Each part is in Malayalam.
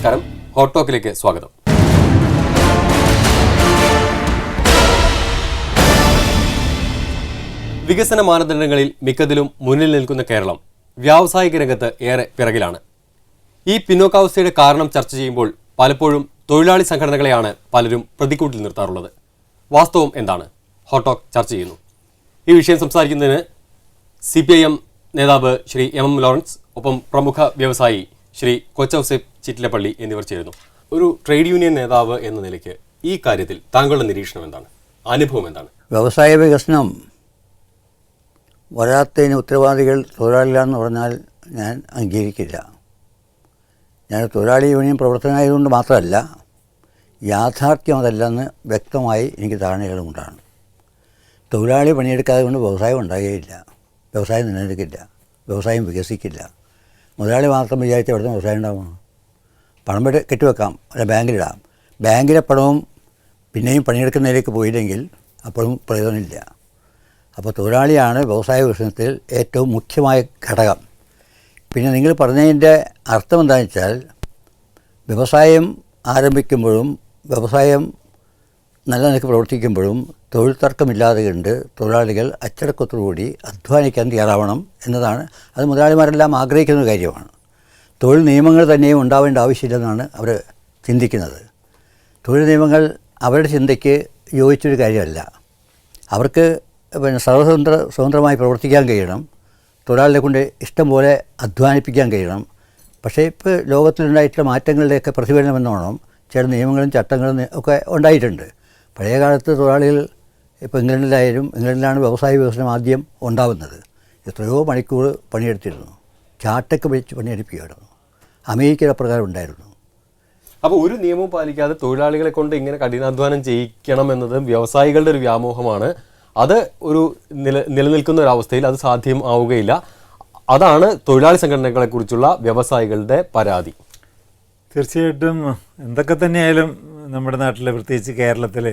നമസ്കാരം, ഹോട്ട് ടോക്കിലേക്ക് സ്വാഗതം. വികസന മാനദണ്ഡങ്ങളിൽ മിക്കതിലും മുന്നിൽ നിൽക്കുന്ന കേരളം വ്യാവസായിക രംഗത്ത് ഏറെ പിറകിലാണ്. ഈ പിന്നോക്കാവസ്ഥയുടെ കാരണം ചർച്ച ചെയ്യുമ്പോൾ പലപ്പോഴും തൊഴിലാളി സംഘടനകളെയാണ് പലരും പ്രതിക്കൂട്ടിൽ നിർത്താറുള്ളത്. വാസ്തവം എന്താണ്? ഹോട്ട് ടോക്ക് ചർച്ച ചെയ്യുന്നു. ഈ വിഷയം സംസാരിക്കുന്നതിന് CPIM നേതാവ് ശ്രീ M ലോറൻസ്, ഒപ്പം പ്രമുഖ വ്യവസായി ശ്രീ കൊച്ചൗസേപ്പ് ചിറ്റിലപ്പള്ളി എന്നിവർ ചേരുന്നു. ഒരു ട്രേഡ് യൂണിയൻ നേതാവ് എന്ന നിലയ്ക്ക് ഈ കാര്യത്തിൽ താങ്കളുടെ നിരീക്ഷണം എന്താണ്? അനുഭവം എന്താണ്? വ്യവസായ വികസനം വരാത്തതിന് ഉത്തരവാദികൾ തൊഴിലാളികളാണെന്ന് പറഞ്ഞാൽ ഞാൻ അംഗീകരിക്കില്ല. ഞാൻ തൊഴിലാളി യൂണിയൻ പ്രവർത്തനമായതുകൊണ്ട് മാത്രമല്ല, യാഥാർത്ഥ്യം അതല്ലെന്ന് വ്യക്തമായി എനിക്ക് ധാരണകളുണ്ടാണ്. തൊഴിലാളി പണിയെടുക്കാതെ കൊണ്ട് വ്യവസായം ഉണ്ടാകുകയില്ല, വ്യവസായം നിലനിൽക്കില്ല, വ്യവസായം വികസിക്കില്ല. മുതലാളി മാത്രം വിചാരിച്ച അവിടുത്തെ വ്യവസായം ഉണ്ടാവണം. പണം കെട്ടിവെക്കാം, അല്ല ബാങ്കിലിടാം. ബാങ്കിലെ പണവും പിന്നെയും പണിയെടുക്കുന്നതിലേക്ക് പോയില്ലെങ്കിൽ അപ്പോഴും പ്രയോജനമില്ല. അപ്പോൾ തൊഴിലാളിയാണ് വ്യവസായ വികസനത്തിൽ ഏറ്റവും മുഖ്യമായ ഘടകം. പിന്നെ നിങ്ങൾ പറഞ്ഞതിൻ്റെ അർത്ഥം എന്താണെന്ന് വെച്ചാൽ, വ്യവസായം ആരംഭിക്കുമ്പോഴും വ്യവസായം നല്ല നിലയ്ക്ക് പ്രവർത്തിക്കുമ്പോഴും തൊഴിൽ തർക്കമില്ലാതെ കണ്ട് തൊഴിലാളികൾ അച്ചടക്കത്തോടുകൂടി അധ്വാനിക്കാൻ തയ്യാറാവണം എന്നതാണ്. അത് മുതലാളിമാരെല്ലാം ആഗ്രഹിക്കുന്ന കാര്യമാണ്. തൊഴിൽ നിയമങ്ങൾ തന്നെയും ഉണ്ടാവേണ്ട ആവശ്യമില്ലെന്നാണ് അവർ ചിന്തിക്കുന്നത്. തൊഴിൽ നിയമങ്ങൾ അവരുടെ ചിന്തയ്ക്ക് യോജിച്ചൊരു കാര്യമല്ല. അവർക്ക് സ്വതന്ത്രമായി പ്രവർത്തിക്കാൻ കഴിയണം, തൊഴിലാളികളെ കൊണ്ട് ഇഷ്ടം പോലെ അധ്വാനിപ്പിക്കാൻ കഴിയണം. പക്ഷേ ഇപ്പോൾ ലോകത്തിലുണ്ടായിട്ടുള്ള മാറ്റങ്ങളുടെയൊക്കെ പ്രതിഫലനം എന്നോണം ചില നിയമങ്ങളും ചട്ടങ്ങളും ഒക്കെ ഉണ്ടായിട്ടുണ്ട്. പഴയ കാലത്ത് തൊഴിലാളികൾ ഇപ്പോൾ ഇംഗ്ലണ്ടിലാണ് വ്യവസായ വികസനം ആദ്യം ഉണ്ടാകുന്നത്. എത്രയോ മണിക്കൂർ പണിയെടുത്തിരുന്നു, ചാട്ടൊക്കെ വെച്ച് പണിയെടുപ്പിക്കുമായിരുന്നു. അമേരിക്കയിൽ അപ്രകാരം ഉണ്ടായിരുന്നു. അപ്പോൾ ഒരു നിയമവും പാലിക്കാതെ തൊഴിലാളികളെ കൊണ്ട് ഇങ്ങനെ കഠിനാധ്വാനം ചെയ്യിക്കണം എന്നത് വ്യവസായികളുടെ ഒരു വ്യാമോഹമാണ്. അത് ഒരു നിലനിൽക്കുന്ന ഒരവസ്ഥയിൽ അത് സാധ്യം ആവുകയില്ല. അതാണ് തൊഴിലാളി സംഘടനകളെക്കുറിച്ചുള്ള വ്യവസായികളുടെ പരാതി. തീർച്ചയായിട്ടും എന്തൊക്കെ തന്നെയായാലും നമ്മുടെ നാട്ടിൽ, പ്രത്യേകിച്ച് കേരളത്തിൽ,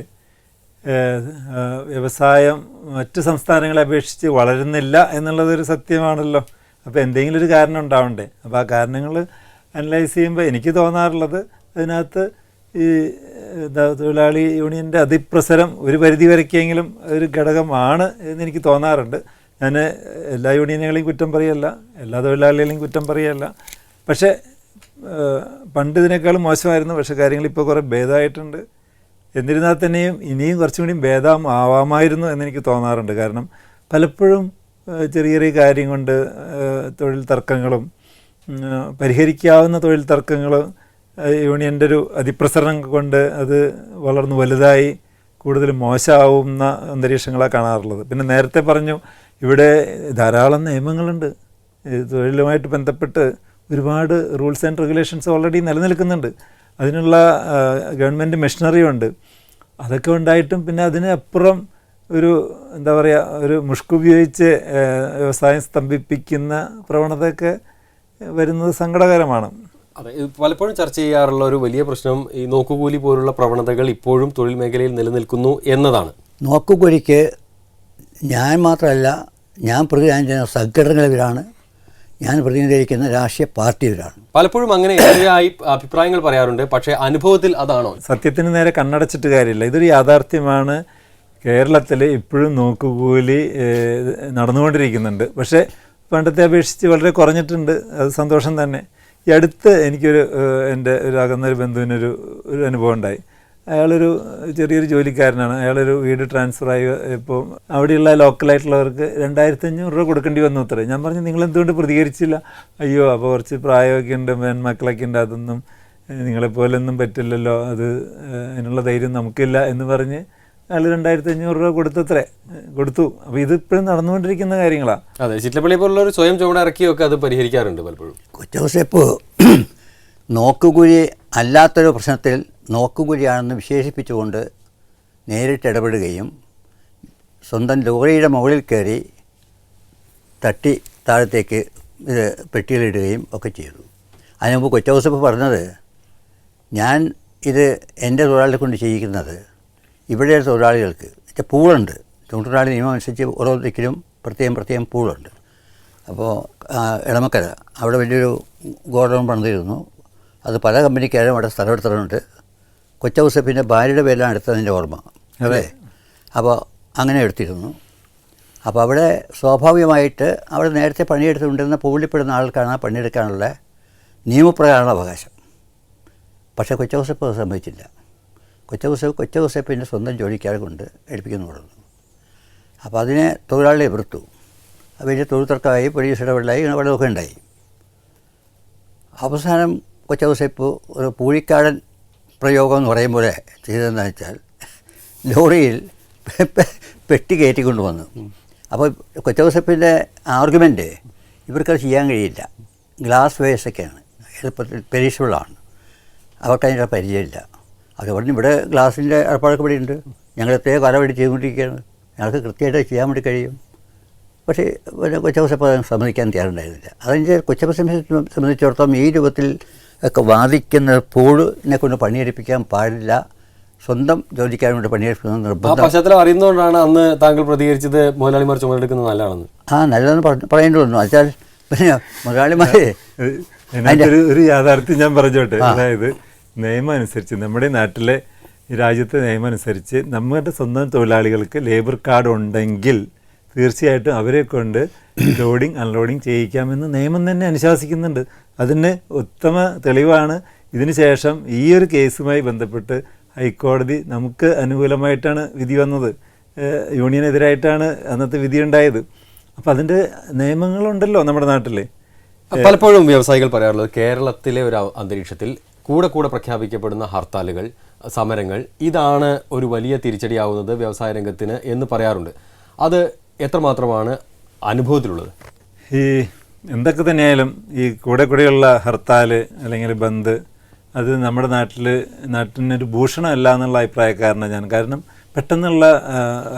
വ്യവസായം മറ്റ് സംസ്ഥാനങ്ങളെ അപേക്ഷിച്ച് വളരുന്നില്ല എന്നുള്ളതൊരു സത്യമാണല്ലോ. അപ്പോൾ എന്തെങ്കിലും ഒരു കാരണം ഉണ്ടാവണ്ടേ. അപ്പോൾ ആ കാരണങ്ങൾ അനലൈസ് ചെയ്യുമ്പോൾ എനിക്ക് തോന്നാറുള്ളത്, അതിനകത്ത് ഈ തൊഴിലാളി യൂണിയൻ്റെ അതിപ്രസരം ഒരു പരിധി വരയ്ക്കെങ്കിലും ഒരു ഘടകമാണ് എന്നെനിക്ക് തോന്നാറുണ്ട്. ഞാൻ എല്ലാ യൂണിയനുകളെയും കുറ്റം പറയല്ല, എല്ലാ തൊഴിലാളികളെയും കുറ്റം പറയല്ല. പക്ഷേ പണ്ട് ഇതിനേക്കാളും മോശമായിരുന്നു. പക്ഷേ കാര്യങ്ങൾ ഇപ്പോൾ കുറേ ഭേദമായിട്ടുണ്ട്. എന്നിരുന്നാൽ തന്നെയും ഇനിയും കുറച്ചും കൂടി ഭേദം ആവാമായിരുന്നു എന്നെനിക്ക് തോന്നാറുണ്ട്. കാരണം പലപ്പോഴും ചെറിയ ചെറിയ കാര്യം കൊണ്ട് തൊഴിൽ തർക്കങ്ങളും പരിഹരിക്കാവുന്ന തൊഴിൽ തർക്കങ്ങളും യൂണിയൻ്റെ ഒരു അതിപ്രസരണം കൊണ്ട് അത് വളർന്നു വലുതായി കൂടുതൽ മോശമാവുന്ന അന്തരീക്ഷങ്ങളാണ് കാണാറുള്ളത്. പിന്നെ നേരത്തെ പറഞ്ഞു, ഇവിടെ ധാരാളം നിയമങ്ങളുണ്ട്. തൊഴിലുമായിട്ട് ബന്ധപ്പെട്ട് ഒരുപാട് റൂൾസ് ആൻഡ് റെഗുലേഷൻസ് ഓൾറെഡി നിലനിൽക്കുന്നുണ്ട്. അതിനുള്ള ഗവൺമെൻറ് മെഷീനറിയുണ്ട്. അതൊക്കെ ഉണ്ടായിട്ടും പിന്നെ അതിനപ്പുറം ഒരു എന്താ പറയുക, ഒരു മുഷ്കുപയോഗിച്ച് വ്യവസായം സ്തംഭിപ്പിക്കുന്ന പ്രവണതയൊക്കെ വരുന്നത് സങ്കടകരമാണ്. അതെ, പലപ്പോഴും ചർച്ച ചെയ്യാറുള്ള ഒരു വലിയ പ്രശ്നം ഈ നോക്കുകൂലി പോലുള്ള പ്രവണതകൾ ഇപ്പോഴും തൊഴിൽ മേഖലയിൽ നിലനിൽക്കുന്നു എന്നതാണ്. നോക്കുകൂലിക്ക് ഞാൻ മാത്രമല്ല, ഞാൻ പ്രതിനിധാന സംഘടനകളിലാണ്, ഞാൻ പ്രതിനിധീകരിക്കുന്ന രാഷ്ട്രീയ പാർട്ടിയിലാണ്. പലപ്പോഴും അങ്ങനെ എതിരായി അഭിപ്രായങ്ങൾ പറയാറുണ്ട്. പക്ഷേ അനുഭവത്തിൽ അതാണോ? സത്യത്തിന് നേരെ കണ്ണടച്ചിട്ട് കാര്യമില്ല. ഇതൊരു യാഥാർത്ഥ്യമാണ്. കേരളത്തിൽ ഇപ്പോഴും നോക്കുകൂലി നടന്നുകൊണ്ടിരിക്കുന്നുണ്ട്. പക്ഷേ പണ്ടത്തെ അപേക്ഷിച്ച് വളരെ കുറഞ്ഞിട്ടുണ്ട്. അത് സന്തോഷം തന്നെ. ഈ അടുത്ത് എനിക്കൊരു എൻ്റെ ഒരു അകന്നൊരു ബന്ധുവിനൊരു അനുഭവം ഉണ്ടായി. അയാളൊരു ചെറിയൊരു ജോലിക്കാരനാണ്. അയാളൊരു വീട് ട്രാൻസ്ഫറായി ഇപ്പോൾ അവിടെയുള്ള ലോക്കലായിട്ടുള്ളവർക്ക് 2500 രൂപ കൊടുക്കേണ്ടി വന്നു അത്രേ. ഞാൻ പറഞ്ഞു, നിങ്ങളെന്തുകൊണ്ട് പ്രതികരിച്ചില്ല? അയ്യോ, അപ്പോൾ കുറച്ച് പ്രായമൊക്കെ ഉണ്ട്, മക്കളൊക്കെ ഉണ്ട്, അതൊന്നും നിങ്ങളെപ്പോലൊന്നും പറ്റില്ലല്ലോ, അത് അതിനുള്ള ധൈര്യം നമുക്കില്ല എന്ന് പറഞ്ഞ് അയാൾ 2500 രൂപ കൊടുത്തു. അപ്പോൾ ഇതിപ്പോഴും നടന്നുകൊണ്ടിരിക്കുന്ന കാര്യങ്ങളാണ്. അതെ, ചിറ്റലപ്പള്ളി പോലുള്ള ഒരു സ്വയം ചുവട് ഇറക്കിയൊക്കെ അത് പരിഹരിക്കാറുണ്ട് പലപ്പോഴും. കൊച്ചൗസേപ്പ് നോക്കുകൂലി അല്ലാത്തൊരു പ്രശ്നത്തിൽ നോക്കുകൂലിയാണെന്ന് വിശേഷിപ്പിച്ചുകൊണ്ട് നേരിട്ട് ഇടപെടുകയും സ്വന്തം ലോറിയുടെ മുകളിൽ കയറി തട്ടി താഴത്തേക്ക് ഇത് പെട്ടിയിലിടുകയും ഒക്കെ ചെയ്തു. അതിനുമുമ്പ് കൊച്ചൗസേപ്പ് പറഞ്ഞത്, ഞാൻ ഇത് എൻ്റെ തൊഴിലാളികളെ കൊണ്ട് ചെയ്യിക്കുന്നത് ഇവിടെ തൊഴിലാളികൾക്ക് പൂളുണ്ട്. തൊഴിലാളി നിയമം അനുസരിച്ച് ഓരോ ദിക്കിലും പ്രത്യേകം പൂളുണ്ട്. അപ്പോൾ ഇളമക്കര അവിടെ വലിയൊരു ഗോഡൗൺ പണിതിരുന്നു. അത് പല കമ്പനിക്കാരും അവിടെ സ്ഥലം എടുത്തിട്ടുണ്ട്. കൊച്ചൗസേപ്പിൻ്റെ ഭാര്യയുടെ പേരിലാണ് എടുത്തതിൻ്റെ ഓർമ്മ. അതെ. അപ്പോൾ അങ്ങനെ എടുത്തിരുന്നു. അപ്പോൾ അവിടെ സ്വാഭാവികമായിട്ട് അവിടെ നേരത്തെ പണിയെടുത്തുകൊണ്ടിരുന്ന പുള്ളിപ്പെടുന്ന ആൾക്കാണ് ആ പണിയെടുക്കാനുള്ള നിയമപ്രകാരമുള്ള അവകാശം. പക്ഷേ കൊച്ചൗസേപ്പ് അത് സമ്മതിച്ചില്ല. കൊച്ചൗസേപ്പിൻ്റെ സ്വന്തം ജോലിക്കാരെ കൊണ്ട് എടുപ്പിക്കുന്നു കൊടുത്തു. അപ്പോൾ അതിനെ തൊഴിലാളിയെ എതിർത്തു. വലിയ തൊഴിൽ തർക്കമായി, പോലീസ് ഇടപെടലായി, ഇടപെടലൊക്കെ ഉണ്ടായി. അവസാനം കൊച്ചൗസേപ്പ് ഒരു പൂഴിക്കാടൻ പ്രയോഗം എന്ന് പറയും പോലെ ചെയ്തതെന്ന് വെച്ചാൽ ലോറിയിൽ പെട്ടി കയറ്റിക്കൊണ്ട് വന്നു. അപ്പോൾ കൊച്ചൗസേപ്പിൻ്റെ ആർഗ്യുമെൻറ്റ് ഇവർക്കത് ചെയ്യാൻ കഴിയില്ല. ഗ്ലാസ് വേസൊക്കെയാണ്, എളുപ്പത്തിൽ പെരീഷബിളാണ്, അവർക്ക് അതിൻ്റെ പരിചയമില്ല. അവർ പറഞ്ഞു ഇവിടെ ഗ്ലാസിൻ്റെ ഏർപ്പാടൊക്കെ ഇവിടെ ഉണ്ട്, ഞങ്ങൾ എത്രയോ കാലം വേണ്ടി ചെയ്തുകൊണ്ടിരിക്കുകയാണ്, ഞങ്ങൾക്ക് കൃത്യമായിട്ട് ചെയ്യാൻ വേണ്ടി കഴിയും. പക്ഷേ കൊച്ചൗസേപ്പ് സമ്മതിക്കാൻ തയ്യാറുണ്ടായിരുന്നില്ല. അതിൻ്റെ കൊച്ചൗസേപ്പിനെ സംബന്ധിച്ചിടത്തോളം ഈ രൂപത്തിൽ ഒക്കെ വാദിക്കുന്ന പോളിനെ കൊണ്ട് പണിയെടുപ്പിക്കാൻ പാടില്ല, സ്വന്തം ജോലിക്കാരെ കൊണ്ട് പണിയെടുക്കുന്നത് നിർബന്ധം. പശ്ചാത്തലം അറിയുന്നതുകൊണ്ടാണ് അന്ന് താങ്കൾ പ്രതികരിച്ചത് മുതലാളിമാർ ചുമതെടുക്കുന്നത് നല്ലതാണെന്ന്. നല്ലതെന്ന് പറയേണ്ടി വന്നു. വെച്ചാൽ പിന്നെ മുതലാളിമാർ ഒരു യാഥാർത്ഥ്യം ഞാൻ പറഞ്ഞോട്ടെ. അതായത് നിയമം അനുസരിച്ച്, നമ്മുടെ നാട്ടിലെ രാജ്യത്തെ നിയമം അനുസരിച്ച് നമ്മുടെ സ്വന്തം തൊഴിലാളികൾക്ക് ലേബർ കാർഡ് ഉണ്ടെങ്കിൽ തീർച്ചയായിട്ടും അവരെ കൊണ്ട് ലോഡിങ് അൺലോഡിങ് ചെയ്യിക്കാമെന്ന് നിയമം തന്നെ അനുശാസിക്കുന്നുണ്ട്. അതിന് ഉത്തമ തെളിവാണ് ഇതിന് ശേഷം ഈ ഒരു കേസുമായി ബന്ധപ്പെട്ട് ഹൈക്കോടതി നമുക്ക് അനുകൂലമായിട്ടാണ് വിധി വന്നത്. യൂണിയനെതിരായിട്ടാണ് അന്നത്തെ വിധി ഉണ്ടായത്. അപ്പോൾ അതിൻ്റെ നിയമങ്ങളുണ്ടല്ലോ നമ്മുടെ നാട്ടിൽ. പലപ്പോഴും വ്യവസായികൾ പറയാറുള്ളത് കേരളത്തിലെ ഒരു അന്തരീക്ഷത്തിൽ കൂടെ പ്രഖ്യാപിക്കപ്പെടുന്ന ഹർത്താലുകൾ, സമരങ്ങൾ, ഇതാണ് ഒരു വലിയ തിരിച്ചടിയാവുന്നത് വ്യവസായ രംഗത്തിന് എന്ന് പറയാറുണ്ട്. അത് എത്രമാത്രമാണ് അനുഭവത്തിലുള്ളത്? ഈ എന്തൊക്കെ തന്നെയായാലും ഈ കൂടെയുള്ള ഹർത്താൽ അല്ലെങ്കിൽ ബന്ദ് അത് നമ്മുടെ നാട്ടിനൊരു ഭൂഷണമല്ല എന്നുള്ള അഭിപ്രായക്കാരനാണ് ഞാൻ. കാരണം പെട്ടെന്നുള്ള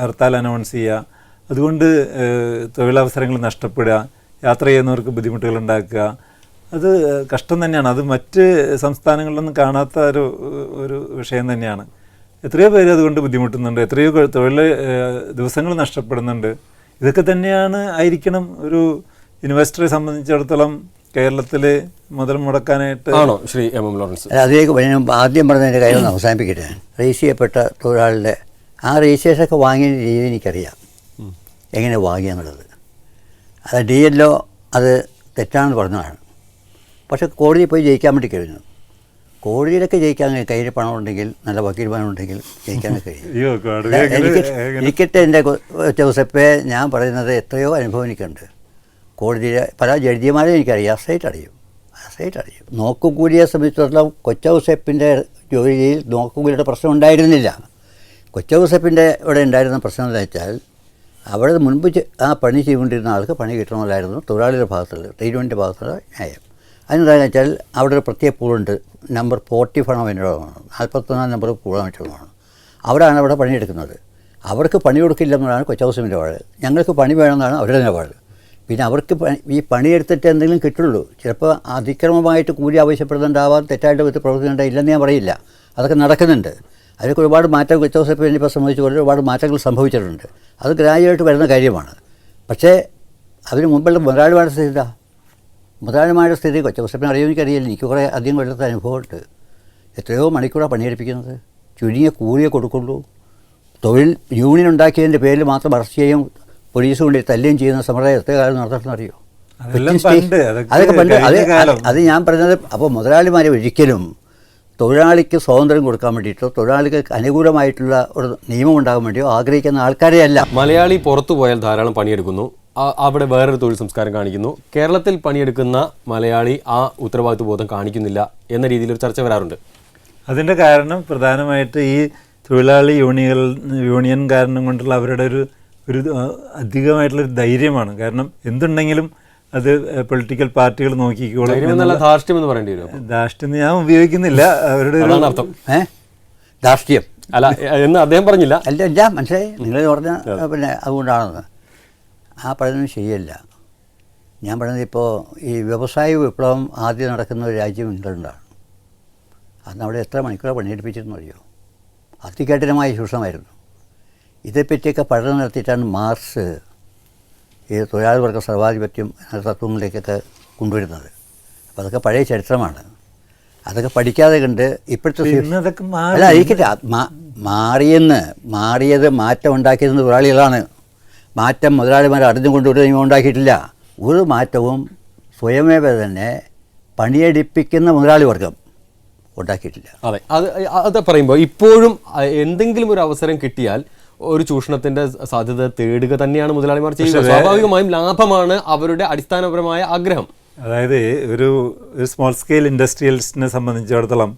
ഹർത്താൽ അനൗൺസ് ചെയ്യുക, അതുകൊണ്ട് തൊഴിലവസരങ്ങൾ നഷ്ടപ്പെടുക, യാത്ര ചെയ്യുന്നവർക്ക് ബുദ്ധിമുട്ടുകൾ ഉണ്ടാക്കുക, അത് കഷ്ടം തന്നെയാണ്. അത് മറ്റ് സംസ്ഥാനങ്ങളിലൊന്നും കാണാത്ത ഒരു വിഷയം തന്നെയാണ്. എത്രയോ പേര് അതുകൊണ്ട് ബുദ്ധിമുട്ടുന്നുണ്ട്, എത്രയോ തൊഴിൽ ദിവസങ്ങൾ നഷ്ടപ്പെടുന്നുണ്ട്. ഇതൊക്കെ തന്നെയാണ് ആയിരിക്കണം ഒരു ഇൻവെസ്റ്ററെ സംബന്ധിച്ചിടത്തോളം കേരളത്തിൽ മുതൽ മുടക്കാനായിട്ട്. ആണോ ശ്രീ എം എം ലോറൻസ്? അതിലേക്ക് ആദ്യം പറഞ്ഞതിൻ്റെ കാര്യം ഒന്ന് അവസാനിപ്പിക്കട്ടെ. രജിസ്റ്റർ ചെയ്യപ്പെട്ട തൊഴിലാളിയുടെ ആ രജിസ്ട്രേഷനൊക്കെ വാങ്ങിയ രീതി എനിക്കറിയാം, എങ്ങനെ വാങ്ങിയെന്നുള്ളത്. അത് DLO അത് തെറ്റാണെന്ന് പറഞ്ഞതാണ്. പക്ഷെ കോടതിയിൽ പോയി ജയിക്കാൻ വേണ്ടി കഴിഞ്ഞു. കോടതിയിലൊക്കെ ജയിക്കാൻ കയ്യിൽ പണം ഉണ്ടെങ്കിൽ, നല്ല വക്കീൽമാനം ഉണ്ടെങ്കിൽ ജയിക്കാനൊക്കെ കഴിയും. എനിക്കിട്ട് എൻ്റെ ജോസഫെ ഞാൻ പറയുന്നത് എത്രയോ അനുഭവം എനിക്കുണ്ട്. കോടതിയിലെ പല ജഡ്ജിമാരെയും എനിക്കറിയാം, അസൈറ്റ് അറിയും. നോക്കുകൂലിയെ സംബന്ധിച്ചിടത്തോളം കൊച്ചൗസേപ്പിൻ്റെ ജോലിയിൽ നോക്കുകൂലിയുടെ പ്രശ്നം ഉണ്ടായിരുന്നില്ല. കൊച്ചൗസേപ്പിൻ്റെ ഇവിടെ ഉണ്ടായിരുന്ന പ്രശ്നം എന്താ വെച്ചാൽ അവിടെ മുൻപ് ആ പണി ചെയ്തുകൊണ്ടിരുന്ന ആൾക്ക് പണി കിട്ടണമെന്നായിരുന്നു തൊഴിലാളിയുടെ ഭാഗത്തുള്ള, ട്രീറ്റ്മെൻറ്റിൻ്റെ ഭാഗത്തുള്ള ന്യായം. അതിനെന്താണെന്ന് വെച്ചാൽ അവിടെ ഒരു പ്രത്യേക പൂളുണ്ട്, നമ്പർ 40 വേണം, 41 നമ്പർ പൂളാണ്. അവരാണ് അവിടെ പണിയെടുക്കുന്നത്. അവർക്ക് പണി കൊടുക്കില്ലെന്നാണ് കൊച്ചൗസേപ്പിൻ്റെ പാട്. ഞങ്ങൾക്ക് പണി വേണമെന്നാണ് അവരുടെ നിലപാട്. പിന്നെ അവർക്ക് ഈ പണിയെടുത്തിട്ട് എന്തെങ്കിലും കിട്ടുള്ളൂ. ചിലപ്പോൾ അതിക്രമമായിട്ട് കൂലി ആവശ്യപ്പെടുന്നുണ്ടാവാം, തെറ്റായിട്ട് വിത്ത് പ്രവർത്തിക്കുന്നുണ്ട്, ഇല്ലെന്ന് ഞാൻ പറയില്ല. അതൊക്കെ നടക്കുന്നുണ്ട്. അതിലൊക്കെ ഒരുപാട് മാറ്റം കൊച്ചൗസേപ്പിനെ ഇപ്പോൾ സംബന്ധിച്ചുകൊണ്ട് ഒരുപാട് മാറ്റങ്ങൾ സംഭവിച്ചിട്ടുണ്ട്. അത് ഗ്രാജുവായിട്ട് വരുന്ന കാര്യമാണ്. പക്ഷേ അതിന് മുമ്പുള്ള മുതലാളിമാരുടെ സ്ഥിതി ഇതാ. മുതലാളിമാരുടെ സ്ഥിതി കൊച്ചൗസേപ്പിനെ അറിയുമെന്ന് എനിക്കറിയില്ല. എനിക്ക് കുറേ അധികം കൊല്ലത്തെ അനുഭവമുണ്ട്. എത്രയോ മണിക്കൂറാണ് പണിയെടുപ്പിക്കുന്നത്, ചുരുങ്ങിയ കൂലിയെ കൊടുക്കുള്ളൂ. തൊഴിൽ യൂണിയൻ ഉണ്ടാക്കിയതിൻ്റെ പേരിൽ മാത്രം അറസ്റ്റ് ചെയ്യും, പോലീസ് കൊണ്ട് തല്ലുകയും ചെയ്യുന്ന സമ്പ്രദായം എത്ര കാലം നടത്തണമെന്ന് അറിയോ? അതൊക്കെ പണ്ട്. അത് ഞാൻ പറഞ്ഞത്. അപ്പോൾ മുതലാളിമാരെ ഒരിക്കലും തൊഴിലാളിക്ക് സ്വാതന്ത്ര്യം കൊടുക്കാൻ വേണ്ടിയിട്ടോ തൊഴിലാളിക്ക് അനുകൂലമായിട്ടുള്ള ഒരു നിയമം ഉണ്ടാകാൻ വേണ്ടിയോ ആഗ്രഹിക്കുന്ന ആൾക്കാരെ അല്ല. മലയാളി പുറത്തു പോയാൽ ധാരാളം പണിയെടുക്കുന്നു, അവിടെ വേറൊരു തൊഴിൽ സംസ്കാരം കാണിക്കുന്നു. കേരളത്തിൽ പണിയെടുക്കുന്ന മലയാളി ആ ഉത്തരവാദിത്വ ബോധം കാണിക്കുന്നില്ല എന്ന രീതിയിലൊരു ചർച്ച വരാറുണ്ട്. അതിൻ്റെ കാരണം പ്രധാനമായിട്ട് ഈ തൊഴിലാളി യൂണിയൻ കാരണം കൊണ്ടുള്ള അവരുടെ ഒരു അധികമായിട്ടുള്ളൊരു ധൈര്യമാണ്. കാരണം എന്തുണ്ടെങ്കിലും അത് പൊളിറ്റിക്കൽ പാർട്ടികൾ നോക്കിക്കോളും. ധാർഷ്ട്യം എന്ന് പറയേണ്ടി വരും. ധാർഷ്ട്യം ഞാൻ ഉപയോഗിക്കുന്നില്ല, അവരുടെ അർത്ഥം. ധാർഷ്ട്യം അല്ല എന്ന് അദ്ദേഹം പറഞ്ഞില്ല. അല്ല മനസ്സിലായി നിങ്ങൾ പറഞ്ഞ. പിന്നെ അതുകൊണ്ടാണെന്ന് ആ പറയുന്നത് ശരിയല്ല. ഞാൻ പറയുന്നത് ഇപ്പോൾ ഈ വ്യവസായ വിപ്ലവം ആദ്യം നടക്കുന്ന ഒരു രാജ്യം ഇംഗ്ലണ്ടാണ്. അന്ന് അവിടെ എത്ര മണിക്കൂറാണ് പണിയെടുപ്പിച്ചിരുന്നു അറിയോ? അതികഠിനമായ ശുഷ്ണമായിരുന്നു. ഇതേപ്പറ്റിയൊക്കെ പഠനം നടത്തിയിട്ടാണ് മാർക്സ് ഈ തൊഴിലാളി വർഗ സർവാധിപത്യം എന്ന തത്വങ്ങളിലേക്കൊക്കെ കൊണ്ടുവരുന്നത്. അപ്പോൾ അതൊക്കെ പഴയ ചരിത്രമാണ്. അതൊക്കെ പഠിക്കാതെ കണ്ട് ഇപ്പോഴത്തെ ഇന്ന് അതൊക്കെ മാറി. അല്ല ഇരിക്കട്ടെ, മാറിയത് മാറ്റം ഉണ്ടാക്കിയത് തൊഴിലാളികളാണ്. മാറ്റം മുതലാളിമാർ അറിഞ്ഞുകൊണ്ട് ഒരു നിയമം ഉണ്ടാക്കിയിട്ടില്ല. ഒരു മാറ്റവും സ്വയമേവ തന്നെ പണിയെടുപ്പിക്കുന്ന മുതലാളി വർഗം ഉണ്ടാക്കിയിട്ടില്ല. അതെ, അത് പറയുമ്പോൾ ഇപ്പോഴും എന്തെങ്കിലും ഒരു അവസരം കിട്ടിയാൽ ഒരു ചൂഷണത്തിന്റെ സാധ്യത തേടുക തന്നെയാണ് മുതലാളിമാർ ചെയ്യുന്നത്. സ്വാഭാവികമായും ലാഭമാണ് അവരുടെ അടിസ്ഥാനപരമായ ആഗ്രഹം. അതായത് ഒരു സ്മോൾ സ്കെയിൽ ഇൻഡസ്ട്രിയലിസ്റ്റിനെ സംബന്ധിച്ചിടത്തോളം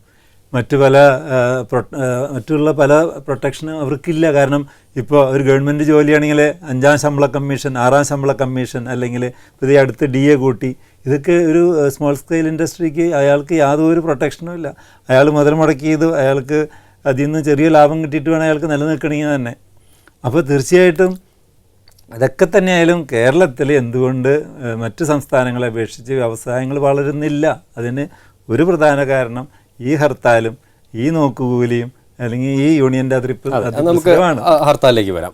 മറ്റുള്ള പല പ്രൊട്ടക്ഷനും അവർക്കില്ല. കാരണം ഇപ്പോൾ ഒരു ഗവൺമെൻറ് ജോലിയാണെങ്കിൽ 5-ാം ശമ്പള കമ്മീഷൻ, 6-ാം ശമ്പള കമ്മീഷൻ, അല്ലെങ്കിൽ പുതിയ അടുത്ത് DA കൂട്ടി. ഇതൊക്കെ ഒരു സ്മോൾ സ്കെയിൽ ഇൻഡസ്ട്രിക്ക് അയാൾക്ക് യാതൊരു പ്രൊട്ടക്ഷനും ഇല്ല. അയാൾ മുതൽ മുടക്കിയത് അയാൾക്ക് അതിൽ നിന്ന് ചെറിയ ലാഭം കിട്ടിയിട്ട് വേണം അയാൾക്ക് നിലനിൽക്കണമെങ്കിൽ തന്നെ. അപ്പോൾ തീർച്ചയായിട്ടും അതൊക്കെ തന്നെയായാലും കേരളത്തിൽ എന്തുകൊണ്ട് മറ്റ് സംസ്ഥാനങ്ങളെ അപേക്ഷിച്ച് വ്യവസായങ്ങൾ വളരുന്നില്ല? അതിന് ഒരു പ്രധാന കാരണം ഈ ഹർത്താലും ഈ നോക്കുകൂലിയും അല്ലെങ്കിൽ ഈ യൂണിയൻ്റെ നമുക്ക് ഹർത്താലിലേക്ക് വരാം.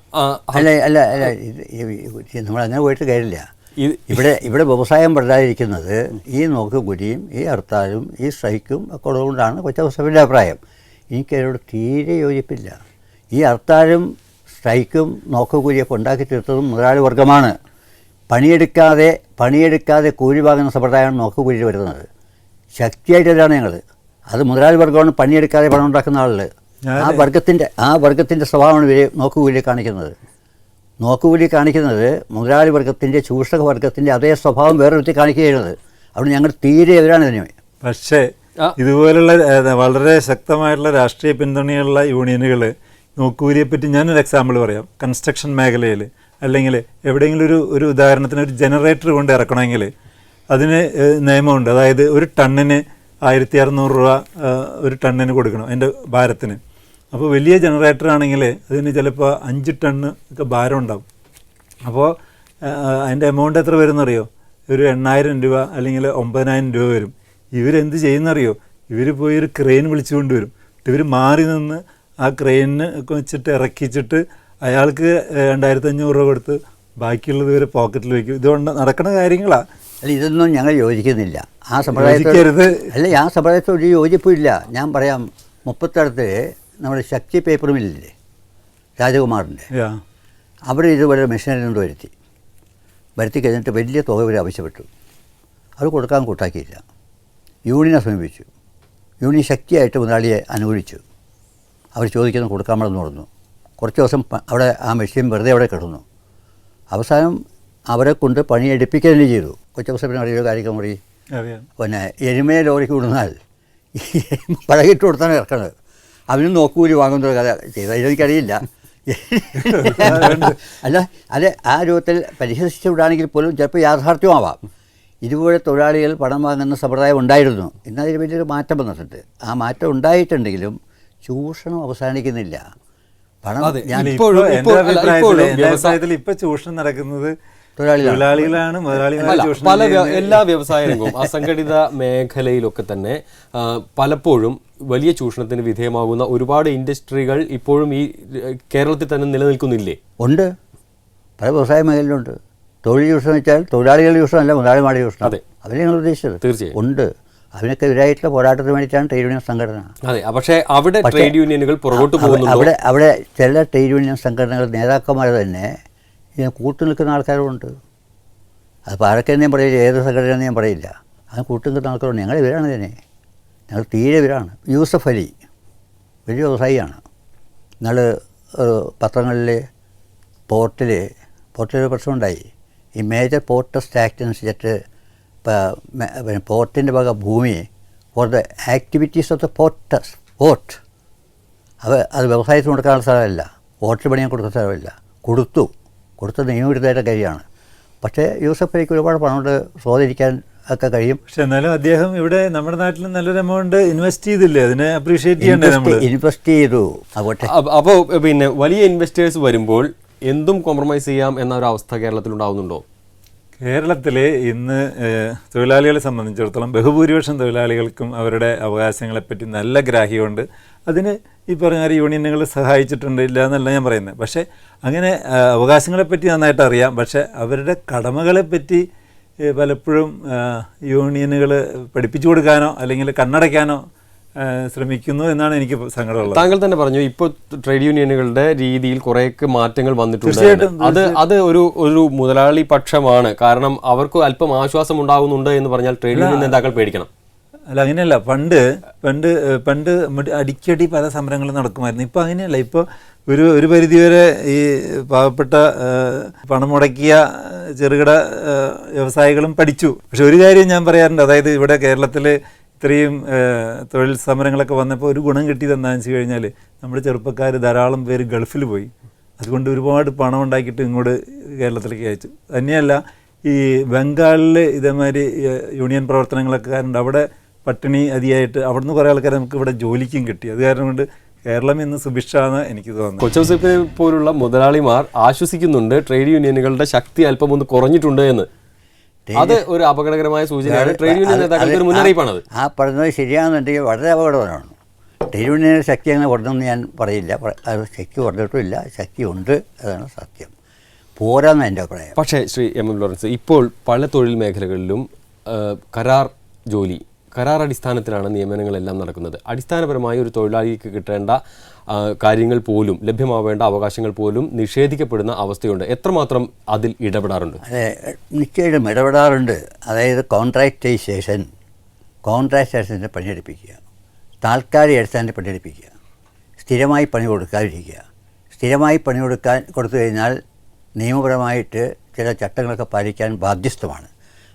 അല്ല നമ്മളങ്ങനെ പോയിട്ട് കാര്യമില്ല. ഇവിടെ വ്യവസായം വളരാതിരിക്കുന്നത് ഈ നോക്കുകൂലിയും ഈ ഹർത്താലും ഈ സ്ട്രൈക്കും ഒക്കെ ഉള്ളതുകൊണ്ടാണ് കൊച്ചൗസഫിൻ്റെ അഭിപ്രായം. എനിക്കതിനോട് തീരെ യോജിപ്പില്ല. ഈ ഹർത്താലും സ്ട്രൈക്കും നോക്കുകൂലിയൊക്കെ ഉണ്ടാക്കി തീർത്തതും മുതലാളി വർഗമാണ്. പണിയെടുക്കാതെ കൂലി വാങ്ങുന്ന സമ്പ്രദായമാണ് നോക്കുകൂലി വരുന്നത്. ശക്തിയായിട്ടല്ലാണ് ഞങ്ങൾ. അത് മുതലാളി വർഗമാണ് പണിയെടുക്കാതെ പണം ഉണ്ടാക്കുന്ന ആളുകൾ. ആ വർഗത്തിൻ്റെ സ്വഭാവമാണ് ഇവർ നോക്കുകൂലി കാണിക്കുന്നത്. നോക്കുകൂലി കാണിക്കുന്നത് മുതലാളി വർഗത്തിൻ്റെ ചൂഷക വർഗത്തിൻ്റെ അതേ സ്വഭാവം വേറൊരുത്തി കാണിക്കുകയാണ്. അവിടെ ഞങ്ങൾ തീരെ എതിരാണ് ഇതിന്. പക്ഷേ ഇതുപോലുള്ള വളരെ ശക്തമായിട്ടുള്ള രാഷ്ട്രീയ പിന്തുണയുള്ള യൂണിയനുകൾ നോക്കുകൂലിയെപ്പറ്റി ഞാനൊരു എക്സാമ്പിൾ പറയാം. കൺസ്ട്രക്ഷൻ മേഖലയിൽ അല്ലെങ്കിൽ എവിടെയെങ്കിലും ഒരു ഉദാഹരണത്തിന് ഒരു ജനറേറ്റർ കൊണ്ട് ഇറക്കണമെങ്കിൽ അതിന് നിയമമുണ്ട്. അതായത് ഒരു ടണ്ണിന് 1600 രൂപ ഒരു ടണ്ണിന് കൊടുക്കണം അതിൻ്റെ ഭാരത്തിന്. അപ്പോൾ വലിയ ജനറേറ്റർ ആണെങ്കിൽ അതിന് ചിലപ്പോൾ 5 ടണ്ണ് ഒക്കെ ഭാരം ഉണ്ടാവും. അപ്പോൾ അതിൻ്റെ എമൗണ്ട് എത്ര വരുമെന്നറിയോ? ഒരു 8000 രൂപ അല്ലെങ്കിൽ 9000 രൂപ വരും. ഇവരെന്ത് ചെയ്യുന്നറിയോ? ഇവർ പോയി ഒരു ക്രെയിൻ വിളിച്ചു കൊണ്ടുവരും. ഇവർ മാറി നിന്ന് ആ ക്രെയിനിന് വെച്ചിട്ട് ഇറക്കിച്ചിട്ട് അയാൾക്ക് 2500 രൂപ കൊടുത്ത് ബാക്കിയുള്ളത് ഇവരെ പോക്കറ്റിൽ വയ്ക്കും. ഇതുകൊണ്ട് നടക്കുന്ന കാര്യങ്ങളാണ്. അല്ല, ഇതൊന്നും ഞങ്ങൾ യോജിക്കുന്നില്ല. ആ സമ്പ്രദായത്തോട് ഒരു യോജിപ്പില്ല. ഞാൻ പറയാം, മുപ്പത്തടുത്ത് നമ്മുടെ ശക്തി പേപ്പർ മില്ലില്ലേ, രാജകുമാറിൻ്റെ, അവിടെ ഇതുപോലെ മെഷീനറി കൊണ്ട് വരുത്തി കഴിഞ്ഞിട്ട് വലിയ തുക ഇവർ ആവശ്യപ്പെട്ടു. അത് കൊടുക്കാൻ കൂട്ടാക്കിയില്ല. യൂണിയനെ സമീപിച്ചു. യൂണിയൻ ശക്തിയായിട്ട് മുതലാളിയെ അനുകൂലിച്ചു. അവർ ചോദിക്കുന്നത് കൊടുക്കാൻ മറന്നു കൊടുന്നു. കുറച്ച് ദിവസം അവിടെ ആ മെഷീൻ വെറുതെ അവിടെ കിടന്നു. അവസാനം അവരെ കൊണ്ട് പണിയെടുപ്പിക്കുക തന്നെ ചെയ്തു. കൊച്ചൗസഫിന് അറിയോ കാര്യമൊക്കെ മുറി? പിന്നെ എരുമയെ ലോറിക്ക് വിടുന്നാൽ പഴകിട്ട് കൊടുത്താണ് ഇറക്കണത്. അവനും നോക്കൂലി വാങ്ങുന്നൊരു കഥ ചെയ്തത് എനിക്കറിയില്ല. അല്ല ആ രൂപത്തിൽ പരിഹസിച്ചു വിടാണെങ്കിൽ പോലും ചിലപ്പോൾ യാഥാർത്ഥ്യമാവാം. ഇതുപോലെ തൊഴിലാളികൾ പണം വാങ്ങുന്ന സമ്പ്രദായം ഉണ്ടായിരുന്നു. എന്നാൽ ഇതിൽ വലിയൊരു മാറ്റം വന്നിട്ടുണ്ട്. ആ മാറ്റം ഉണ്ടായിട്ടുണ്ടെങ്കിലും ചൂഷണം അവസാനിക്കുന്നില്ല. പണം ഇപ്പൊ ചൂഷണം നടക്കുന്നത് തൊഴിലാളികളാണ്. പല എല്ലാ വ്യവസായ രംഗവും അസംഘടിത മേഖലയിലൊക്കെ തന്നെ പലപ്പോഴും വലിയ ചൂഷണത്തിന് വിധേയമാകുന്ന ഒരുപാട് ഇൻഡസ്ട്രികൾ ഇപ്പോഴും ഈ കേരളത്തിൽ തന്നെ നിലനിൽക്കുന്നില്ലേ? ഉണ്ട്, പല വ്യവസായ മേഖലയിലുണ്ട്. തൊഴിൽ ചൂഷണം വെച്ചാൽ തൊഴിലാളികളുടെ ചൂഷണമല്ല, മുതലാളിമാരുടെ ചൂഷണം. അതെ, അവരെ ഞങ്ങൾ ഉദ്ദേശിച്ചത് തീർച്ചയായും ഉണ്ട്. അതിനൊക്കെ എതിരായിട്ടുള്ള പോരാട്ടത്തിന് വേണ്ടിയിട്ടാണ് ട്രേഡ് യൂണിയൻ സംഘടന. അതെ, പക്ഷേ അവിടെ ട്രേഡ് യൂണിയനുകൾ പുറകോട്ട് പോകുന്നു. അവിടെ ചില ട്രേഡ് യൂണിയൻ സംഘടനകൾ നേതാക്കന്മാർ തന്നെ ഇതിനെ കൂട്ടു നിൽക്കുന്ന ആൾക്കാരുമുണ്ട്. അതിപ്പോൾ ആരൊക്കെയെന്ന് ഞാൻ പറയില്ല, ഏത് സംഘടനയെന്ന് ഞാൻ പറയില്ല. അത് കൂട്ടു നിൽക്കുന്ന ആൾക്കാരുണ്ട്. ഞങ്ങൾ ഇവരാണ് ഇതിനെ, ഞങ്ങൾ തീരെ ഇവരാണ്. യൂസഫ് അലി വലിയ വ്യവസായിയാണ്. ഞങ്ങൾ പത്രങ്ങളിൽ പോർട്ടിലൊരു പ്രശ്നമുണ്ടായി. ഈ മേജർ പോർട്ട് ടെസ്റ്റ് ആക്ട് അനുസരിച്ചിട്ട് പോർട്ടിൻ്റെ വക ഭൂമി for the activities of the port അത് വ്യവസായത്തിന് കൊടുക്കാനുള്ള സ്ഥലമല്ല, പോർട്ട് പണിയാൻ കൊടുക്കുന്ന സ്ഥലമല്ല. കൊടുത്ത നിയമവിരുദ്ധമായിട്ട് കാര്യമാണ്. പക്ഷേ യൂസഫ് അലിക്ക് ഒരുപാട് പണം കൊണ്ട് സ്വാധീനിക്കാൻ ഒക്കെ കഴിയും. പക്ഷെ എന്നാലും അദ്ദേഹം ഇവിടെ നമ്മുടെ നാട്ടിൽ നല്ലൊരു എമൗണ്ട് ഇൻവെസ്റ്റ് ചെയ്തില്ലേ? അതിനെ അപ്രീഷിയേറ്റ് ചെയ്യണ്ടേ? ഇൻവെസ്റ്റ് ചെയ്തു. അപ്പോൾ പിന്നെ വലിയ ഇൻവെസ്റ്റേഴ്സ് വരുമ്പോൾ എന്തും കോംപ്രമൈസ് ചെയ്യാം എന്നൊരു അവസ്ഥ കേരളത്തിൽ ഉണ്ടാവുന്നുണ്ടോ? കേരളത്തിൽ ഇന്ന് തൊഴിലാളികളെ സംബന്ധിച്ചിടത്തോളം ബഹുഭൂരിപക്ഷം തൊഴിലാളികൾക്കും അവരുടെ അവകാശങ്ങളെപ്പറ്റി നല്ല ഗ്രാഹ്യമുണ്ട്. അതിന് ഈ പറഞ്ഞ യൂണിയനുകൾ സഹായിച്ചിട്ടുണ്ട്, ഇല്ല എന്നല്ല ഞാൻ പറയുന്നത്. പക്ഷേ അങ്ങനെ അവകാശങ്ങളെപ്പറ്റി നന്നായിട്ട് അറിയാം. പക്ഷേ അവരുടെ കടമകളെപ്പറ്റി പലപ്പോഴും യൂണിയനുകൾ പഠിപ്പിച്ചു കൊടുക്കാനോ അല്ലെങ്കിൽ കണ്ണടയ്ക്കാനോ ശ്രമിക്കുന്നു എന്നാണ് എനിക്ക് സങ്കടമുള്ളത്. താങ്കൾ തന്നെ പറഞ്ഞു ഇപ്പോൾ ട്രേഡ് യൂണിയനുകളുടെ രീതിയിൽ കുറേയൊക്കെ മാറ്റങ്ങൾ വന്നിട്ടുണ്ട്. തീർച്ചയായിട്ടും. അത് ഒരു മുതലാളി പക്ഷമാണ്. കാരണം അവർക്ക് അല്പം ആശ്വാസം ഉണ്ടാകുന്നുണ്ട് എന്ന് പറഞ്ഞാൽ ട്രേഡ് യൂണിയൻ നേതാക്കൾ പേടിക്കണം. അല്ല, അങ്ങനെയല്ല. പണ്ട് അടിക്കടി പല സമരങ്ങളും നടക്കുമായിരുന്നു. ഇപ്പോൾ അങ്ങനെയല്ല. ഇപ്പോൾ ഒരു പരിധിവരെ ഈ പാവപ്പെട്ട പണം മുടക്കിയ ചെറുകിട വ്യവസായികളും പഠിച്ചു. പക്ഷെ ഒരു കാര്യം ഞാൻ പറയാറുണ്ട്, അതായത് ഇവിടെ കേരളത്തിൽ ഇത്രയും തൊഴിൽ സമരങ്ങളൊക്കെ വന്നപ്പോൾ ഒരു ഗുണം കിട്ടിയത് എന്താണെന്ന് വെച്ച് കഴിഞ്ഞാൽ നമ്മുടെ ചെറുപ്പക്കാർ ധാരാളം പേര് ഗൾഫിൽ പോയി. അതുകൊണ്ട് ഒരുപാട് പണം ഉണ്ടാക്കിയിട്ട് ഇങ്ങോട്ട് കേരളത്തിലേക്ക് അയച്ചു. തന്നെയല്ല, ഈ ബംഗാളിൽ ഇതേമാതിരി യൂണിയൻ പ്രവർത്തനങ്ങളൊക്കെ കാരണം അവിടെ പട്ടിണി അതിയായിട്ട് അവിടുന്ന് കുറേ ആൾക്കാർ നമുക്ക് ഇവിടെ ജോലിക്കും കിട്ടി. അത് കാരണം കൊണ്ട് കേരളം ഇന്ന് സുഭിക്ഷാന്ന് എനിക്ക് തോന്നുന്നു. കൊച്ചൗസിനെ പോലുള്ള മുതലാളിമാർ ആശ്വസിക്കുന്നുണ്ട് ട്രേഡ് യൂണിയനുകളുടെ ശക്തി അല്പം ഒന്ന് കുറഞ്ഞിട്ടുണ്ട് എന്ന്. അത് ഒരു അപകടകരമായ സൂചനയാണ്. ട്രേഡ് യൂണിയൻ നേതാക്കൾക്ക് ഒരു മുന്നറിയിപ്പാണത്. ആ പറഞ്ഞത് ശരിയാണെന്നുണ്ടെങ്കിൽ വളരെ അപകടകരമാണ്. ട്രേഡ് യൂണിയൻ ശക്തി അങ്ങനെ കുറഞ്ഞെന്ന് ഞാൻ പറയില്ല. അത് ശക്തി കുറഞ്ഞിട്ടുമില്ല, ശക്തി ഉണ്ട്, അതാണ് സത്യം. പോരാന്ന് എൻ്റെ അഭിപ്രായം. പക്ഷേ ശ്രീ എം ലോറൻസ്, ഇപ്പോൾ പല തൊഴിൽ മേഖലകളിലും കരാർ അടിസ്ഥാനത്തിലാണ് നിയമനങ്ങളെല്ലാം നടക്കുന്നത്. അടിസ്ഥാനപരമായി ഒരു തൊഴിലാളിക്ക് കിട്ടേണ്ട കാര്യങ്ങൾ പോലും, ലഭ്യമാവേണ്ട അവകാശങ്ങൾ പോലും നിഷേധിക്കപ്പെടുന്ന അവസ്ഥയുണ്ട്. എത്രമാത്രം അതിൽ ഇടപെടാറുണ്ട്? അതെ, നിശ്ചയമായിട്ടും ഇടപെടാറുണ്ട്. അതായത് കോൺട്രാക്ടേഴ്സിനെ പണിയെടുപ്പിക്കുക, താൽക്കാലിക അടിസ്ഥാനത്തിൽ പണിയെടുപ്പിക്കുക, സ്ഥിരമായി പണി കൊടുക്കാതിരിക്കുക. സ്ഥിരമായി പണി കൊടുത്തു കഴിഞ്ഞാൽ നിയമപരമായിട്ട് ചില ചട്ടങ്ങളൊക്കെ പാലിക്കാൻ ബാധ്യസ്ഥമാണ്.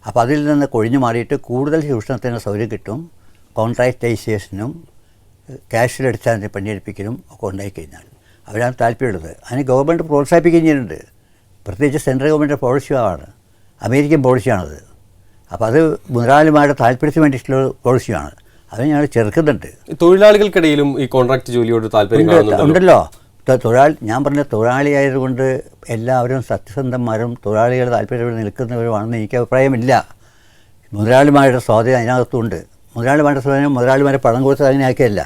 അപ്പോൾ അതിൽ നിന്ന് കൊഴിഞ്ഞു മാറിയിട്ട് കൂടുതൽ ചൂഷണത്തിന് സൗകര്യം കിട്ടും. കോൺട്രാക്ടൈസേഷനും ക്യാഷ്വൽ അടിസ്ഥാനത്തിൽ പണിയെടുപ്പിക്കലും ഒക്കെ ഉണ്ടായിക്കഴിഞ്ഞാൽ അവരാണ് താല്പര്യമുള്ളത്. അതിന് ഗവൺമെൻറ് പ്രോത്സാഹിപ്പിക്കുകയും ചെയ്യുന്നുണ്ട്. പ്രത്യേകിച്ച് സെൻട്രൽ ഗവൺമെൻറ് പോളിസിയാണ്, അമേരിക്കൻ പോളിസിയാണത്. അപ്പോൾ അത് മുതലാളിമാരുടെ താല്പര്യത്തിന് വേണ്ടിയിട്ടുള്ള പോളിസിയാണ്. അത് ഞങ്ങൾ ചെറുക്കുന്നുണ്ട്. തൊഴിലാളികൾക്കിടയിലും ഈ കോൺട്രാക്ട് ജോലിയോട് താല്പര്യം ഉണ്ടല്ലോ. ഞാൻ പറഞ്ഞ തൊഴിലാളിയായതുകൊണ്ട് എല്ലാവരും സത്യസന്ധന്മാരും തൊഴിലാളികളുടെ താല്പര്യം നിൽക്കുന്നവരുമാണെന്ന് എനിക്ക് അഭിപ്രായമില്ല. മുതലാളിമാരുടെ സ്വാധീനം അതിനകത്തുണ്ട്. മുതലാളിമാരുടെ സ്വാധീനം മുതലാളിമാരെ പണം കൊടുത്ത് അതിനാക്കിയല്ല,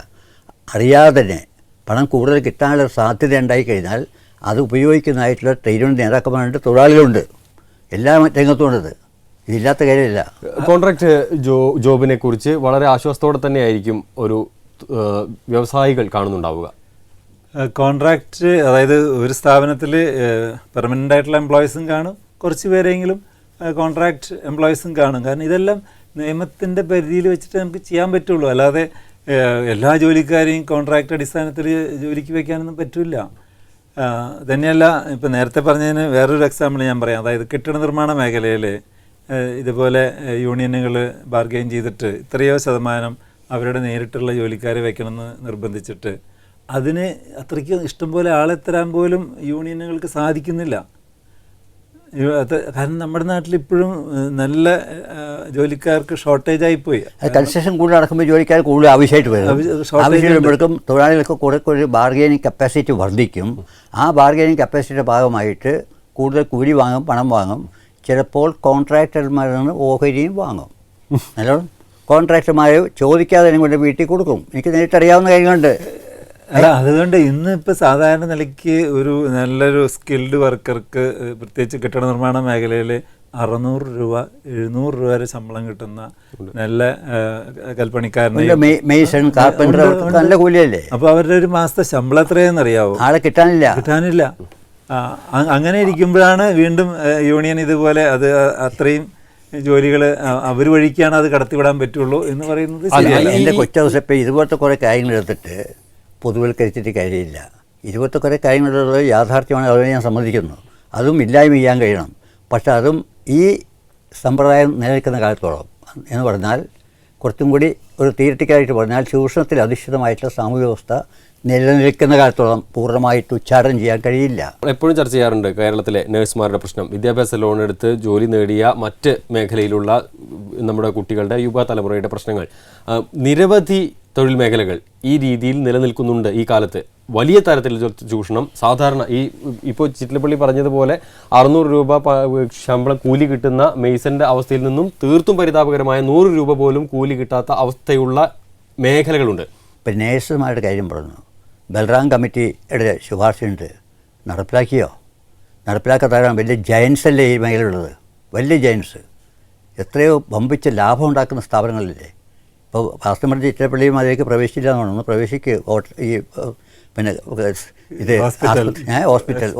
അറിയാതെ തന്നെ പണം കൂടുതൽ കിട്ടാനുള്ള സാധ്യത ഉണ്ടായിക്കഴിഞ്ഞാൽ അത് ഉപയോഗിക്കുന്നതായിട്ടുള്ള ട്രേഡ് യൂണിയൻ നേതാക്കന്മാരുണ്ട്, തൊഴിലാളികളുണ്ട്, എല്ലാ രംഗത്തുമുണ്ടത്. ഇതില്ലാത്ത കാര്യമില്ല. കോൺട്രാക്ട് ജോബിനെ കുറിച്ച് വളരെ ആശ്വാസത്തോടെ തന്നെയായിരിക്കും ഒരു വ്യവസായികൾ കാണുന്നുണ്ടാവുക. കോൺട്രാക്റ്റ്, അതായത് ഒരു സ്ഥാപനത്തിൽ പെർമനൻ്റ് ആയിട്ടുള്ള എംപ്ലോയീസും കാണും, കുറച്ച് പേരെങ്കിലും കോൺട്രാക്റ്റ് എംപ്ലോയീസും കാണും. കാരണം ഇതെല്ലാം നിയമത്തിൻ്റെ പരിധിയിൽ വെച്ചിട്ട് നമുക്ക് ചെയ്യാൻ പറ്റുള്ളൂ. അല്ലാതെ എല്ലാ ജോലിക്കാരെയും കോൺട്രാക്റ്റ് അടിസ്ഥാനത്തിൽ ജോലിക്ക് വയ്ക്കാനൊന്നും പറ്റില്ല. തന്നെയല്ല, ഇപ്പോൾ നേരത്തെ പറഞ്ഞതിന് വേറൊരു എക്സാമ്പിൾ ഞാൻ പറയാം. അതായത് കെട്ടിട നിർമ്മാണ മേഖലയിൽ ഇതുപോലെ യൂണിയനുകൾ ബാർഗെയിൻ ചെയ്തിട്ട് ഇത്രയോ ശതമാനം അവരുടെ നേരിട്ടുള്ള ജോലിക്കാരെ വയ്ക്കണമെന്ന് നിർബന്ധിച്ചിട്ട് അതിന് അത്രയ്ക്ക് ഇഷ്ടംപോലെ ആളെ തരാൻ പോലും യൂണിയനുകൾക്ക് സാധിക്കുന്നില്ല. കാരണം നമ്മുടെ നാട്ടിൽ ഇപ്പോഴും നല്ല ജോലിക്കാർക്ക് ഷോർട്ടേജ് ആയിപ്പോയി. കൺസ്ട്രക്ഷൻ കൂടുതൽ നടക്കുമ്പോൾ ജോലിക്കാർ കൂടുതൽ ആവശ്യമായിട്ട് വരും. ആവശ്യം വരുമ്പോഴേക്കും തൊഴിലാളികൾക്ക് കൂടെ ഒരു ബാർഗെയിനിങ് കപ്പാസിറ്റി വർദ്ധിക്കും. ആ ബാർഗെയിനിങ് കപ്പാസിറ്റിയുടെ ഭാഗമായിട്ട് കൂടുതൽ കൂലി വാങ്ങും, പണം വാങ്ങും. ചിലപ്പോൾ കോൺട്രാക്ടർമാരിൽ നിന്ന് ഓഹരിയും വാങ്ങും. നല്ലോണം കോൺട്രാക്ടർമാർ ചോദിക്കാതെ കൊണ്ട് വീട്ടിൽ കൊടുക്കും. എനിക്ക് നേരിട്ടറിയാവുന്ന കാര്യങ്ങളുണ്ട്. അല്ല, അതുകൊണ്ട് ഇന്ന് ഇപ്പോൾ സാധാരണ നിലയ്ക്ക് ഒരു നല്ലൊരു സ്കിൽഡ് വർക്കർക്ക്, പ്രത്യേകിച്ച് കെട്ടിട നിർമ്മാണ മേഖലയിൽ 600 രൂപ 700 രൂപ വരെ ശമ്പളം കിട്ടുന്ന നല്ല കൽപ്പണിക്കാരനെ, നല്ല കൂലിയല്ലേ. അപ്പോൾ അവരുടെ ഒരു മാസത്തെ ശമ്പളം എത്രയെന്ന് അറിയാവോ? ആളെ കിട്ടാനില്ല. അങ്ങനെ ഇരിക്കുമ്പോഴാണ് വീണ്ടും യൂണിയൻ ഇതുപോലെ അത് അത്രയും ജോലികൾ അവർ വഴിക്കാണ് അത് കടത്തിവിടാൻ പറ്റുള്ളൂ എന്ന് പറയുന്നത് ശരിയല്ല. എൻ്റെ കൊച്ചൗസപ്പം ഇതുപോലത്തെ കുറേ കാര്യങ്ങൾ എടുത്തിട്ട് പൊതുവൽക്കരിച്ചിട്ട് കാര്യമില്ല. ഇതുപോലത്തെ കുറേ കാര്യങ്ങളുള്ളത് യാഥാർത്ഥ്യമാണ്, അതിനെ ഞാൻ സമ്മതിക്കുന്നു. അതും ഇല്ലായ്മ ചെയ്യാൻ കഴിയണം. പക്ഷെ അതും ഈ സമ്പ്രദായം നിലനിൽക്കുന്ന കാലത്തോളം എന്ന് പറഞ്ഞാൽ, കുറച്ചും കൂടി ഒരു തിയറിറ്റിക്കലായിട്ട് പറഞ്ഞാൽ, ചൂഷണത്തിൽ അധിഷ്ഠിതമായിട്ടുള്ള സാമൂഹ്യ വ്യവസ്ഥ നിലനിൽക്കുന്ന കാലത്തോളം പൂർണ്ണമായിട്ട് ഉച്ചാരണം ചെയ്യാൻ കഴിയില്ല. എപ്പോഴും ചർച്ച ചെയ്യാറുണ്ട് കേരളത്തിലെ നഴ്സുമാരുടെ പ്രശ്നം. വിദ്യാഭ്യാസ ലോൺ എടുത്ത് ജോലി നേടിയ മറ്റ് മേഖലയിലുള്ള നമ്മുടെ കുട്ടികളുടെ യുവതലമുറയുടെ പ്രശ്നങ്ങൾ. നിരവധി തൊഴിൽ മേഖലകൾ ഈ രീതിയിൽ നിലനിൽക്കുന്നുണ്ട് ഈ കാലത്ത്. വലിയ തരത്തിൽ ചൂഷണം. സാധാരണ ഇപ്പോൾ ചിറ്റിലപ്പള്ളി പറഞ്ഞതുപോലെ 600 രൂപ ശമ്പളം കൂലി കിട്ടുന്ന മെയ്സന്റെ അവസ്ഥയിൽ നിന്നും തീർത്തും പരിതാപകരമായ 100 രൂപ പോലും കൂലി കിട്ടാത്ത അവസ്ഥയുള്ള മേഖലകളുണ്ട്. ഇപ്പം നേഴ്സുമാരുടെ കാര്യം പറഞ്ഞു. ബൽറാം കമ്മിറ്റിയുടെ ശുപാർശയുണ്ട്, നടപ്പിലാക്കിയോ? നടപ്പിലാക്കാത്ത വലിയ ജയൻസ് അല്ലേ ഈ മേഖലയുള്ളത്, വലിയ ജയൻസ്. എത്രയോ വമ്പിച്ച ലാഭം ഉണ്ടാക്കുന്ന സ്ഥാപനങ്ങളില്ലേ. ഇപ്പോൾ പാസ്റ്റമർജി ചിറ്റപ്പള്ളിയും അതിലേക്ക് പ്രവേശിച്ചില്ല എന്ന് പറഞ്ഞു. പ്രവേശിക്ക് ഈ പിന്നെ ഇത്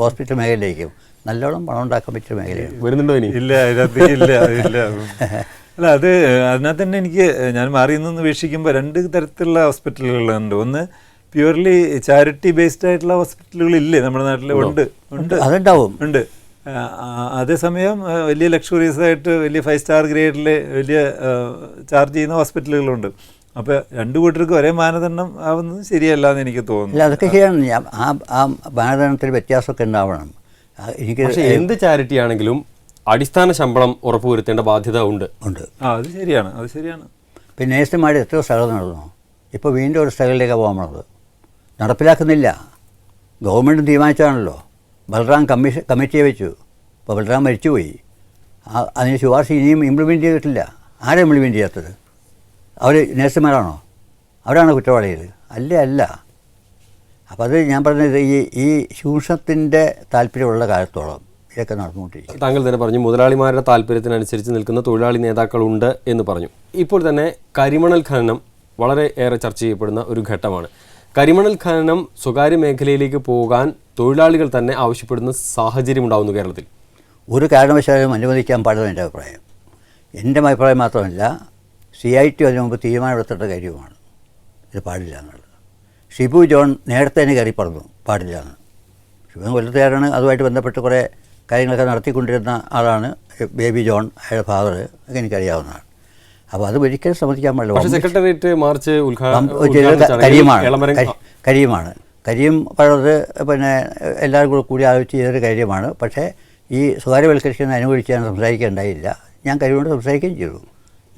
ഹോസ്പിറ്റൽ മേഖലയിലേക്കും നല്ലോണം പണം ഉണ്ടാക്കാൻ പറ്റിയ മേഖലയാണ്. വരുന്നുണ്ടോ ഇനി? ഇല്ല, അതിനകത്ത് ഇല്ല. അല്ല, അതിനകത്ത് തന്നെ എനിക്ക് ഞാൻ മാറിയെന്നൊന്ന് വീക്ഷിക്കുമ്പോൾ 2 തരത്തിലുള്ള ഹോസ്പിറ്റലുകളുണ്ട്. ഒന്ന് പ്യുവർലി ചാരിറ്റി ബേസ്ഡ് ആയിട്ടുള്ള ഹോസ്പിറ്റലുകളില്ലേ നമ്മുടെ നാട്ടിൽ? ഉണ്ട്, അതുണ്ടാവും, ഉണ്ട്. അതേസമയം വലിയ ലക്ഷറീസ് ആയിട്ട് വലിയ 5 സ്റ്റാർ ഗ്രേഡിൽ വലിയ ചാർജ് ചെയ്യുന്ന ഹോസ്പിറ്റലുകളുണ്ട്. അപ്പോൾ 2 കൂട്ടർക്കും ഒരേ മാനദണ്ഡം ആവുന്നത് ശരിയല്ല എന്ന് എനിക്ക് തോന്നുന്നു. ഇല്ല, അതൊക്കെ ശരിയാണ്. ആ മാനദണ്ഡത്തിൽ വ്യത്യാസമൊക്കെ ഉണ്ടാവണം. പക്ഷേ എന്ത് ചാരിറ്റി ആണെങ്കിലും അടിസ്ഥാന ശമ്പളം ഉറപ്പുവരുത്തേണ്ട ബാധ്യത ഉണ്ട്. അത് ശരിയാണ്. പിന്നെ നേഴ്സുമാരുടെ എത്രയോ സ്ട്രഗിൾ നടന്നു. ഇപ്പോൾ വീണ്ടും ഒരു സ്ട്രഗിളിലേക്കാണ് പോകാൻ പോണത്. നടപ്പിലാക്കുന്നില്ല. ഗവൺമെൻറ് തീരുമാനിച്ചാണല്ലോ. ബൽറാം കമ്മിറ്റിയെ വെച്ചു. ഇപ്പോൾ ബൽറാം മരിച്ചുപോയി. അതിന് ശുപാർശ ഇനിയും ഇംപ്ലിമെൻറ്റ് ചെയ്തിട്ടില്ല. ആരാണ് ഇംപ്ലിമെൻറ്റ് ചെയ്യാത്തത്? അവർ നേഴ്സുമാരാണോ? അവരാണ് കുറ്റവാളികൾ? അല്ല. അപ്പോൾ അത് ഞാൻ പറഞ്ഞത് ഈ ചൂഷണത്തിൻ്റെ താല്പര്യമുള്ള കാലത്തോളം ഇതൊക്കെ നടന്നുകൊണ്ടിരിക്കും. താങ്കൾ തന്നെ പറഞ്ഞു മുതലാളിമാരുടെ താല്പര്യത്തിനനുസരിച്ച് നിൽക്കുന്ന തൊഴിലാളി നേതാക്കളുണ്ട് എന്ന് പറഞ്ഞു. ഇപ്പോൾ തന്നെ കരിമണൽ ഖനനം വളരെ ഏറെ ചർച്ച ചെയ്യപ്പെടുന്ന ഒരു ഘട്ടമാണ്. കരിമണൽ ഖനനം സ്വകാര്യ മേഖലയിലേക്ക് പോകാൻ തൊഴിലാളികൾ തന്നെ ആവശ്യപ്പെടുന്ന സാഹചര്യം ഉണ്ടാകുന്നു കേരളത്തിൽ. ഒരു കാരണവശാലും അനുവദിക്കാൻ പാടില്ല എൻ്റെ അഭിപ്രായം. എൻ്റെ അഭിപ്രായം മാത്രമല്ല, CIT അതിന് മുമ്പ് തീരുമാനമെടുത്തിട്ട കാര്യമാണ് ഇത് പാടില്ല എന്നുള്ളത്. ഷിബു ജോൺ നേരത്തെ തന്നെ കയറി പറഞ്ഞു പാടില്ല എന്ന്. ഷിബു കൊല്ലത്തുകാരാണ്. അതുമായിട്ട് ബന്ധപ്പെട്ട് കുറേ കാര്യങ്ങളൊക്കെ നടത്തിക്കൊണ്ടിരുന്ന ആളാണ് ബേബി ജോൺ, അയാളുടെ ഫാദർ ഒക്കെ എനിക്കറിയാവുന്നതാണ്. അപ്പോൾ അത് ഒരിക്കലും സമ്മതിക്കാൻ പാടില്ല. സെക്രട്ടേറിയറ്റ് മാർച്ച് കരിയുമാണ് പറയുന്നത്. പിന്നെ എല്ലാവരും കൂടി ആലോചിച്ച് ചെയ്തൊരു കാര്യമാണ്. പക്ഷേ ഈ സ്വകാര്യവൽക്കരിക്കുന്ന അനുകൂലിച്ച് ഞാൻ സംസാരിക്കേണ്ടായില്ല. ഞാൻ കഴിവുകൊണ്ട് സംസാരിക്കുകയും ചെയ്തു.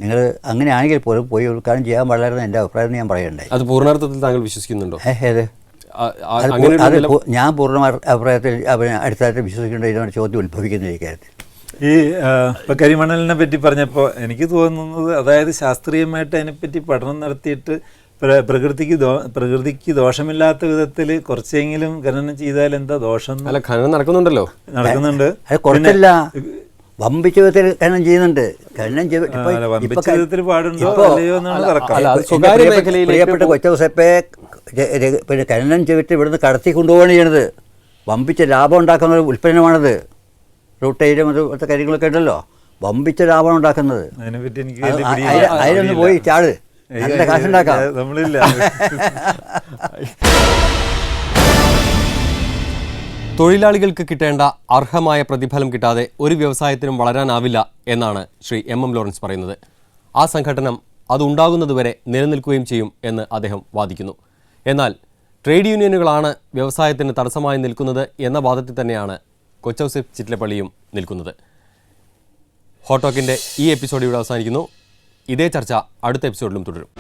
നിങ്ങൾ അങ്ങനെയാണെങ്കിൽ പോലും പോയി ഉദ്ഘാടനം ചെയ്യാൻ പാടില്ലായിരുന്നു എൻ്റെ അഭിപ്രായം ഞാൻ പറയണ്ടായി. അത് പൂർണ്ണാർത്ഥത്തിൽ താങ്കൾ വിശ്വസിക്കുന്നുണ്ടോ? ഞാൻ പൂർണ്ണ അഭിപ്രായത്തിൽ അടിസ്ഥാനത്തിൽ വിശ്വസിക്കേണ്ട ഇതിനാണ് ചോദ്യം ഉത്ഭവിക്കുന്ന ഈ കാര്യത്തിൽ. ഇപ്പോൾ കരിമണലിനെ പറ്റി പറഞ്ഞപ്പോൾ എനിക്ക് തോന്നുന്നത്, അതായത് ശാസ്ത്രീയമായിട്ട് അതിനെപ്പറ്റി പഠനം നടത്തിയിട്ട് പ്രകൃതിക്ക് ദോഷമില്ലാത്ത വിധത്തിൽ കുറച്ചെങ്കിലും ഖനനം ചെയ്താൽ എന്താ ദോഷം? അല്ല, ഖനനം നടക്കുന്നുണ്ട്. കുറച്ചല്ല, വമ്പിച്ച വിധത്തിൽ ഖനനം ചെയ്യുന്നുണ്ട്. പ്രിയപ്പെട്ട കൊച്ചൗസപ്പെ പിന്നെ ഖനനം ചെയ്തിട്ട് ഇവിടുന്ന് കടത്തി കൊണ്ടുപോവുകയാണ് ചെയ്യണത്. വമ്പിച്ച ലാഭം ഉണ്ടാക്കുന്ന ഒരു ഉൽപ്പന്നമാണത്. റൂട്ടയിലും അതുപോലത്തെ കാര്യങ്ങളൊക്കെ ഉണ്ടല്ലോ, വമ്പിച്ച ലാഭം ഉണ്ടാക്കുന്നത്. അതിലൊന്ന് പോയി ചാട്, നല്ല കാശുണ്ടാക്കാം. തൊഴിലാളികൾക്ക് കിട്ടേണ്ട അർഹമായ പ്രതിഫലം കിട്ടാതെ ഒരു വ്യവസായത്തിനും വളരാനാവില്ല എന്നാണ് ശ്രീ MM ലോറൻസ് പറയുന്നത്. ആ സംഘടനം അതുണ്ടാകുന്നതുവരെ നിലനിൽക്കുകയും ചെയ്യും എന്ന് അദ്ദേഹം വാദിക്കുന്നു. എന്നാൽ ട്രേഡ് യൂണിയനുകളാണ് വ്യവസായത്തിന് തടസ്സമായി നിൽക്കുന്നത് എന്ന വാദത്തിൽ തന്നെയാണ് കൊച്ചൗസേപ്പ് ചിറ്റിലപ്പള്ളിയും നിൽക്കുന്നത്. ഹോട്ട് ടോക്കിൻ്റെ ഈ എപ്പിസോഡ് ഇവിടെ അവസാനിക്കുന്നു. ഇതേ ചർച്ച അടുത്ത എപ്പിസോഡിലും തുടരും.